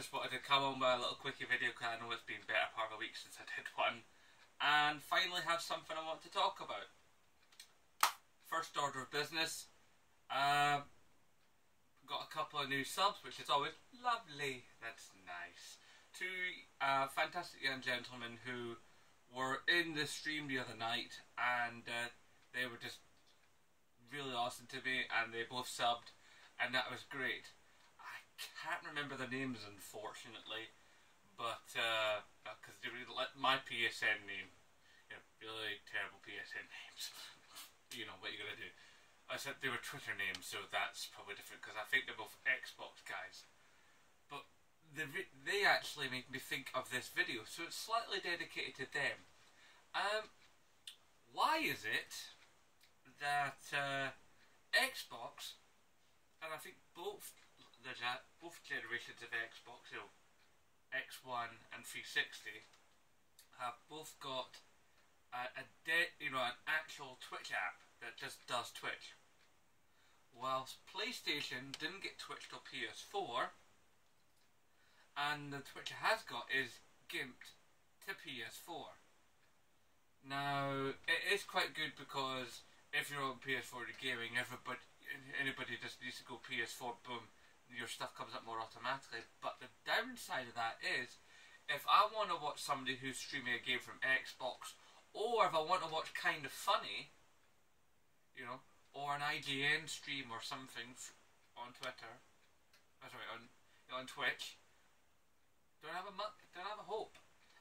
just wanted to come on with a little quickie video because I know it's been better part of a week since I did one, and finally have something I want to talk about. First order of business, got a couple of new subs, which is always lovely. That's nice. Two fantastic young gentlemen who were in the stream the other night, and they were just really awesome to me, and they both subbed, and that was great. I can't remember their names, unfortunately, but because they really like my PSN name, you know, really terrible PSN names. You know what you're gonna do. I said they were Twitter names, so that's probably different because I think they're both Xbox guys. But they actually made me think of this video, so it's slightly dedicated to them. Why is it that Xbox, and I think both generations of Xbox, you know, X1 and 360, have both got an actual Twitch app that just does Twitch, whilst PlayStation didn't get Twitch till PS4, and the Twitch it has got is gimped to PS4. Now it is quite good because if you're on PS4 gaming, anybody just needs to go PS4, boom, your stuff comes up more automatically. But the downside of that is, if I want to watch somebody who's streaming a game from Xbox, or if I want to watch Kind of Funny, you know, or an IGN stream or something on Twitter, on Twitch, don't have a hope.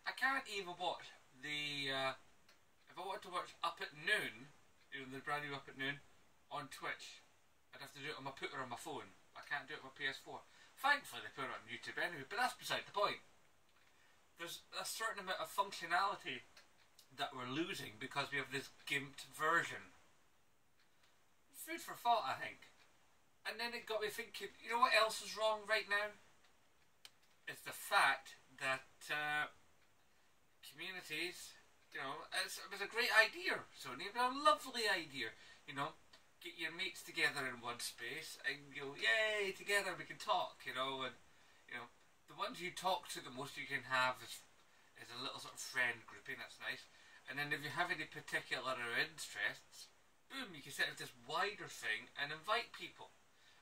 I can't even watch if I want to watch Up at Noon, you know, the brand new Up at Noon, on Twitch, I'd have to do it on my phone. I can't do it on my PS4. Thankfully they put it on YouTube anyway, but that's beside the point. There's a certain amount of functionality that we're losing because we have this gimped version. Food for thought, I think. And then it got me thinking, you know what else is wrong right now? It's the fact that communities, you know, it was a great idea, Sony, it was a lovely idea, you know, get your mates together in one space and go, yay, together we can talk, you know, and, you know, the ones you talk to the most you can have is a little sort of friend grouping, that's nice. And then if you have any particular interests, boom, you can set up this wider thing and invite people.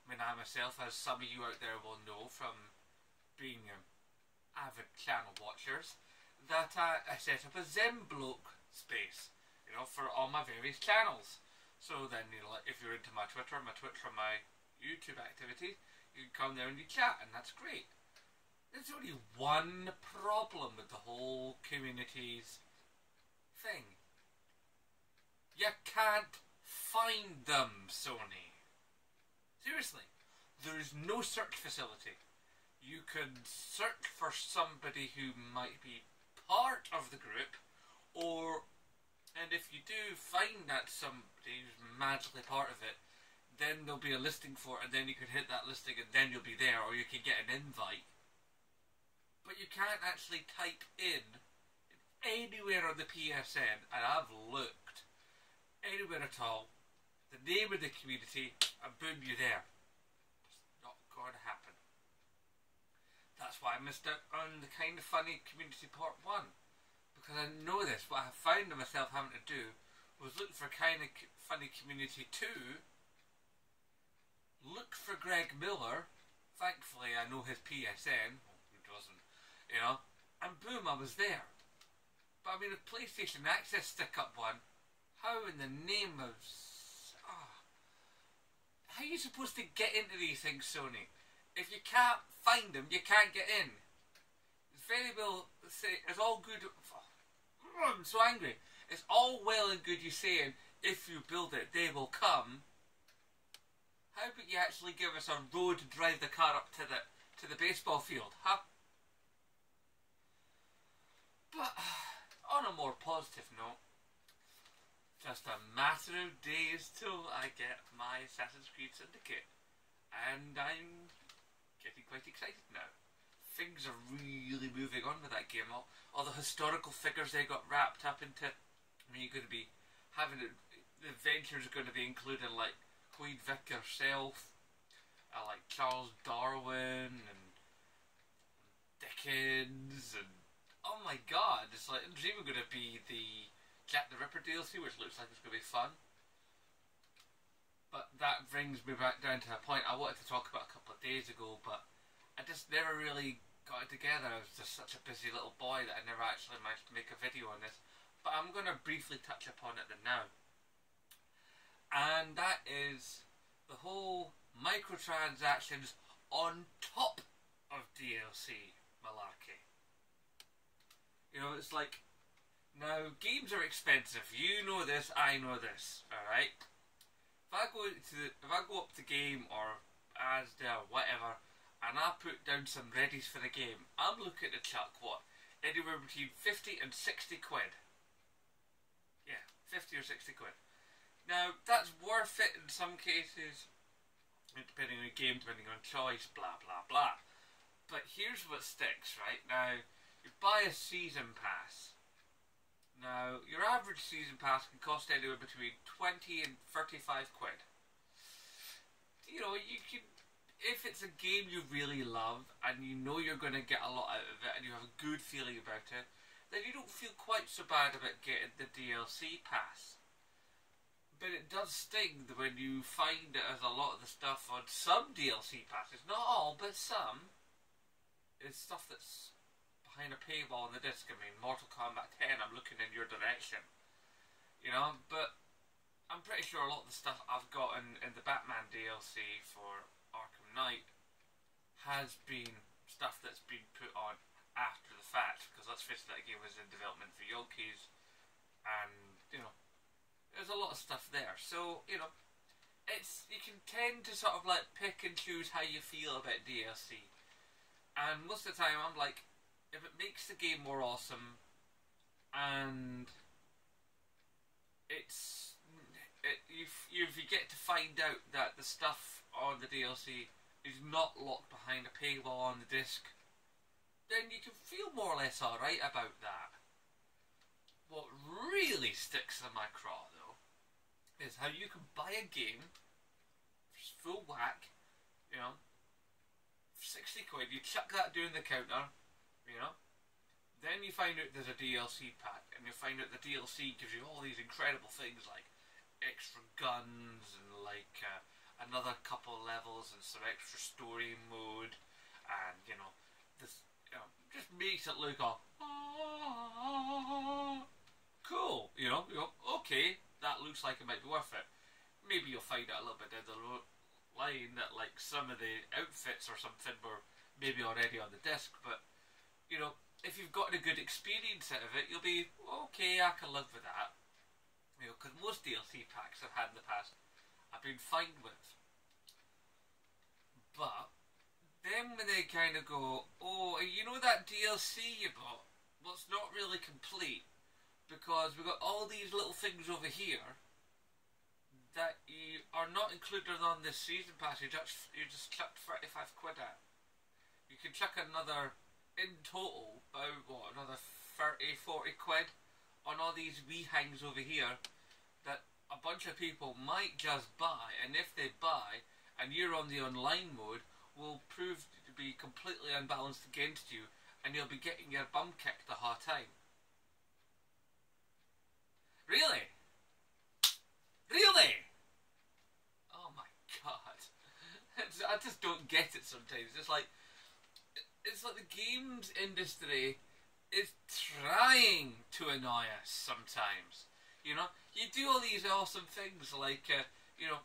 I mean, I myself, as some of you out there will know from being avid channel watchers, that I set up a Zembloke space, you know, for all my various channels. So then, you know, like, if you're into my Twitter, my Twitch, or my YouTube activities, you can come there and you chat, and that's great. There's only one problem with the whole communities thing. You can't find them, Sony. Seriously. There is no search facility. You can search for somebody who might be part of the group, and if you do find that somebody who's magically part of it, then there'll be a listing for it, and then you can hit that listing and then you'll be there, or you can get an invite. But you can't actually type in anywhere on the PSN, and I've looked anywhere at all, the name of the community, and boom, you're there. It's not going to happen. That's why I missed out on the Kind of Funny Community Part 1. Because I know this, what I found myself having to do was look for Kind of Funny Community 2, look for Greg Miller, thankfully I know his PSN, well, who doesn't, you know, and boom, I was there. But I mean, a PlayStation Access stick-up one, how in the name of... how are you supposed to get into these things, Sony? If you can't find them, you can't get in. It's very well... It's all good... I'm so angry. It's all well and good you saying, if you build it, they will come. How about you actually give us a road to drive the car up to the baseball field, huh? But... on a more positive note, just a matter of days till I get my Assassin's Creed Syndicate, and I'm getting quite excited now. Things are really moving on with that game. All the historical figures they got wrapped up into. I mean, you're going to be having the adventures are going to be including like Queen Vic herself, like Charles Darwin and guns, and oh my god, it's like, there's even going to be the Jack the Ripper DLC, which looks like it's going to be fun. But that brings me back down to a point I wanted to talk about a couple of days ago, but I just never really got it together. I was just such a busy little boy that I never actually managed to make a video on this. But I'm going to briefly touch upon it now. And that is the whole microtransactions on top of DLC malarkey. You know, it's like, now games are expensive. You know this, I know this, alright? If I go up to Game or Asda or whatever, and I put down some readies for the game, I'm looking to chuck what? Anywhere between 50 and 60 quid. Yeah, 50 or 60 quid. Now, that's worth it in some cases, depending on the game, depending on choice, blah blah blah. But here's what sticks, right? Now, you buy a season pass. Now, your average season pass can cost anywhere between 20 and 35 quid. You know, you can, if it's a game you really love and you know you're going to get a lot out of it and you have a good feeling about it, then you don't feel quite so bad about getting the DLC pass. But it does sting when you find that there's a lot of the stuff on some DLC passes, not all, but some, is stuff that's behind a paywall on the disc. I mean, Mortal Kombat 10, I'm looking in your direction. You know, but I'm pretty sure a lot of the stuff I've got in the Batman DLC for Arkham Knight has been stuff that's been put on after the fact, because let's face it, that game was in development for Yonkis, and, you know, there's a lot of stuff there. So, you know, you can tend to sort of like pick and choose how you feel about DLC. And most of the time I'm like, if it makes the game more awesome and if you get to find out that the stuff on the DLC is not locked behind a paywall on the disc, then you can feel more or less alright about that. What really sticks in my craw though is how you can buy a game full whack, you know, 60 quid, you chuck that down the counter, you know, then you find out there's a DLC pack, and you find out the DLC gives you all these incredible things like extra guns and like another couple levels and some extra story mode, and you know, this, you know, just makes it look all cool, you know, okay, that looks like it might be worth it. Maybe you'll find out a little bit down the line that like some of the outfits or something were maybe already on the disc, but you know, if you've gotten a good experience out of it, you'll be, okay, I can live with that. You know, because most DLC packs I've had in the past, I've been fine with. But then when they kind of go, oh, you know that DLC you bought? Well, it's not really complete, because we've got all these little things over here that you are not included on this season pass. You just chucked 35 quid at. You can chuck another, in total, about what, another 30, 40 quid on all these wee hangs over here that a bunch of people might just buy, and if they buy and you're on the online mode, will prove to be completely unbalanced against you, and you'll be getting your bum kicked the whole time. Really? Really? Oh my god. I just don't get it sometimes. It's like the games industry is trying to annoy us sometimes. You know, you do all these awesome things like, you know,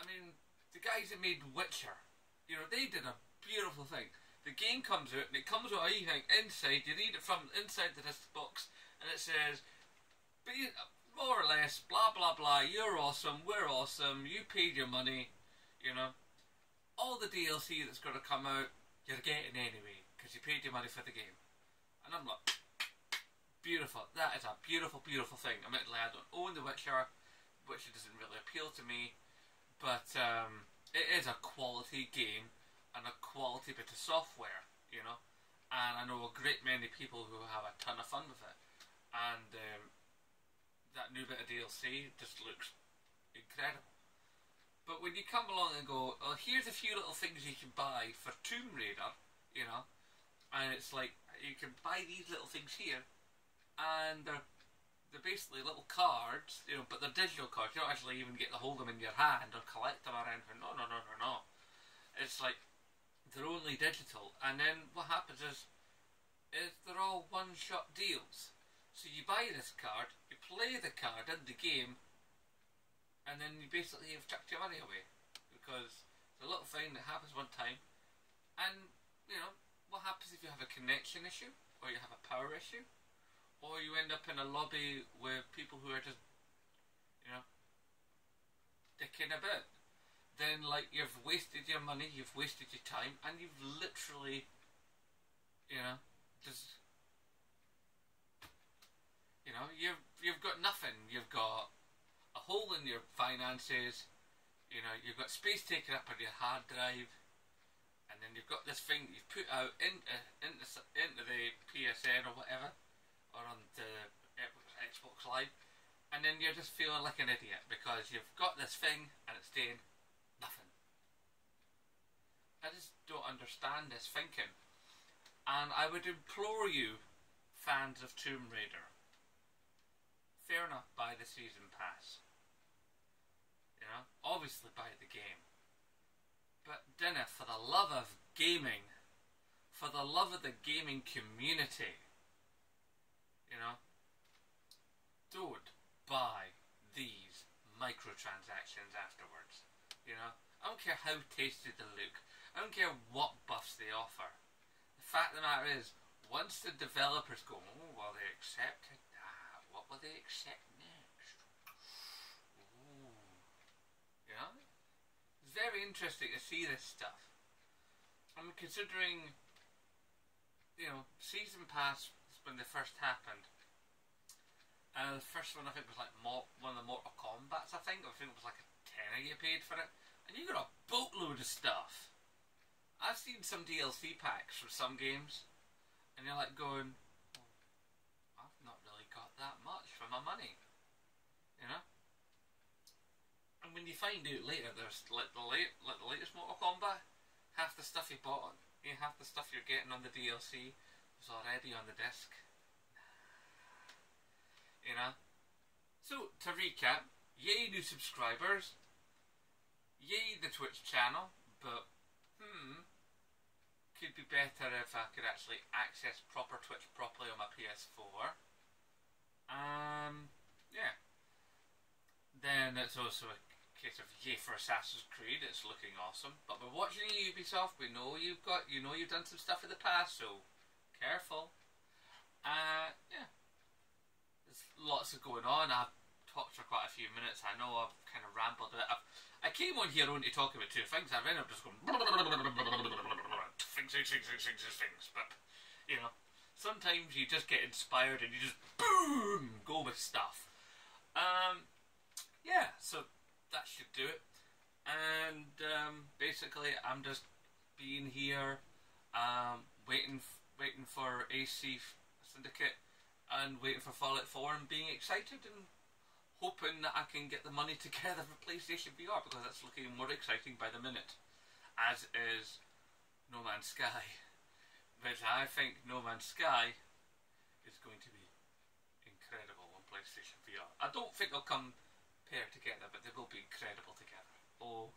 I mean, the guys that made Witcher, you know, they did a beautiful thing. The game comes out and it comes with everything inside. You read it from inside the disc box and it says, more or less, blah blah blah, you're awesome, we're awesome, you paid your money, you know. All the DLC that's going to come out, you're getting anyway, because you paid your money for the game. And I'm like, beautiful, that is a beautiful, beautiful thing. Admittedly, I don't own The Witcher, which doesn't really appeal to me, but it is a quality game, and a quality bit of software, you know. And I know a great many people who have a ton of fun with it. And that new bit of DLC just looks incredible. But when you come along and go, oh, here's a few little things you can buy for Tomb Raider, you know, and it's like you can buy these little things here, and they're basically little cards, you know, but they're digital cards. You don't actually even get to hold them in your hand or collect them or anything. No, no, no, no, no. It's like they're only digital, and then what happens is they're all one-shot deals. So you buy this card, you play the card in the game, and then you basically have chucked your money away because it's a little thing that happens one time, and you know what happens if you have a connection issue or you have a power issue, or you end up in a lobby with people who are just, you know, dicking about. Then, like, you've wasted your money, you've wasted your time, and you've literally, you know, just, you know, you've got nothing. You've got a hole in your finances. You know, you've got space taken up on your hard drive, and then you've got this thing you've put out into the PSN or whatever, or on the Xbox Live, and then you're just feeling like an idiot because you've got this thing and it's doing nothing. I just don't understand this thinking. And I would implore you, fans of Tomb Raider, fair enough, buy the season pass. You know, obviously buy the game. But dinner, for the love of gaming, for the love of the gaming community, you know, don't buy these microtransactions afterwards. You know, I don't care how tasty they look. I don't care what buffs they offer. The fact of the matter is, once the developers go, oh, well, they accepted that. What will they accept next? Ooh. You know, it's very interesting to see this stuff. I mean, considering, you know, Season Pass when they first happened. The first one I think was like one of the Mortal Kombats. I think it was like a tenner you paid for it, and you got a boatload of stuff. I've seen some DLC packs for some games, and you're like going, well, I've not really got that much for my money, you know. And when you find out later, there's like the latest Mortal Kombat, half the stuff you bought, half the stuff you're getting on the DLC was already on the disc. You know. So to recap, yay new subscribers, yay the Twitch channel, but could be better if I could actually access proper Twitch properly on my PS4. Yeah. Then it's also a case of yay for Assassin's Creed. It's looking awesome. But we're watching Ubisoft. We know you've done some stuff in the past, so careful. Yeah. There's lots of going on. I've talked for quite a few minutes. I know I've kind of rambled a bit. I came on here only to talk about two things. I've ended up just going things. But, you know, sometimes you just get inspired and you just boom go with stuff. Yeah, so that should do it. And basically, I'm just being here, waiting for AC Syndicate and waiting for Fallout 4 and being excited and hoping that I can get the money together for PlayStation VR, because that's looking more exciting by the minute, as is No Man's Sky, which I think No Man's Sky is going to be incredible on PlayStation VR. I don't think they'll come paired together, but they will be incredible together. Oh.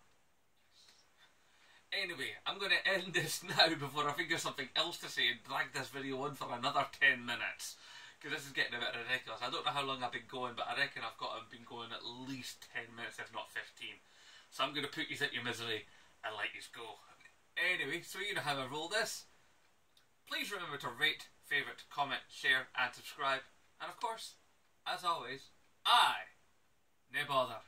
Anyway, I'm going to end this now before I think of something else to say and drag this video on for another 10 minutes. Because this is getting a bit ridiculous. I don't know how long I've been going, but I reckon I've been going at least 10 minutes, if not 15. So I'm going to put you at your misery and let you go. Anyway, so you know how I roll this. Please remember to rate, favourite, comment, share and subscribe. And of course, as always, I no bother.